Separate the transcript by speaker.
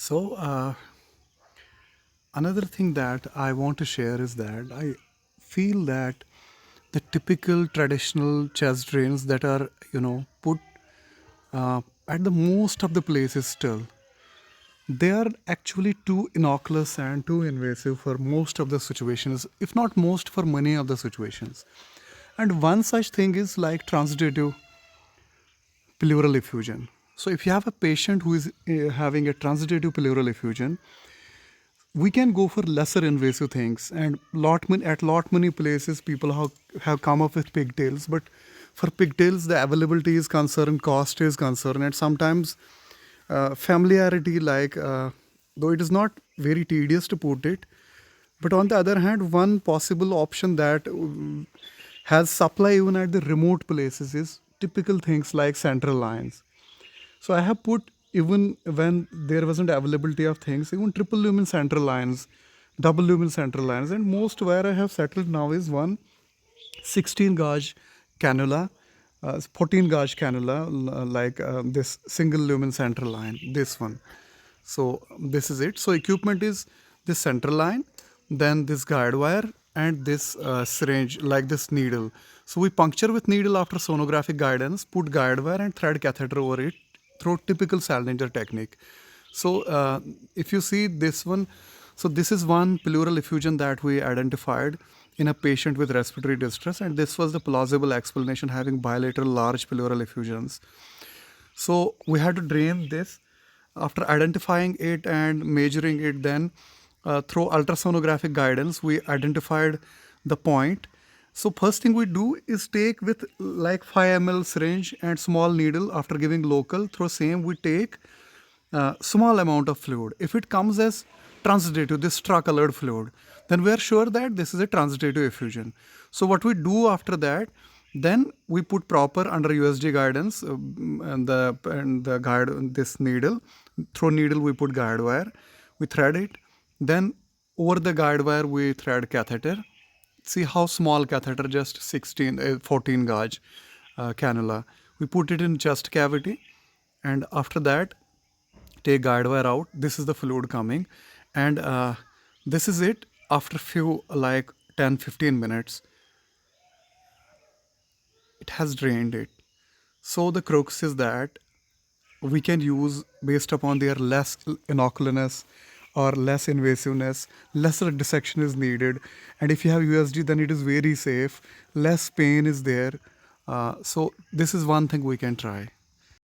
Speaker 1: So, another thing that I want to share is that I feel that the typical traditional chest drains that are, put at the most of the places still, they are actually too innocuous and too invasive for most of the situations, if not most, for many of the situations. And one such thing is like transitive pleural effusion. So, if you have a patient who is having a transitive pleural effusion, we can go for lesser invasive things, and at lot many places people have come up with pigtails, but for pigtails the availability is concerned, cost is concerned, and sometimes familiarity, though it is not very tedious to put it, but on the other hand, one possible option that has supply even at the remote places is typical things like central lines. So I have put, even when there wasn't availability of things, even triple lumen central lines, double lumen central lines, and most where I have settled now is one 16 gauge cannula, 14 gauge cannula, this single lumen central line, this one. So this is it. So equipment is this central line, then this guide wire, and this syringe, like this needle. So we puncture with needle after sonographic guidance, put guide wire and thread catheter over it through typical Salinger technique. So if you see this one, so this is one pleural effusion that we identified in a patient with respiratory distress, and this was the plausible explanation, having bilateral large pleural effusions. So we had to drain this. After identifying it and measuring it, then through ultrasonographic guidance, we identified the point. So first thing we do is take with like 5 ml syringe and small needle. After giving local, through same we take small amount of fluid. If it comes as transitive, this straw-colored fluid, then we are sure that this is a transitive effusion. So what we do after that, then we put proper under USG guidance, and the guide, this needle. Through needle we put guide wire, we thread it. Then over the guide wire we thread catheter. See how small catheter, just 14 gauge cannula. We put it in chest cavity, and after that take guide wire out. This is the fluid coming, and this is it. After few, like 10-15 minutes, it has drained it. So the crux is that we can use, based upon their less inoculousness or less invasiveness, lesser dissection is needed, and if you have USD, then it is very safe. Less pain is there. So this is one thing we can try.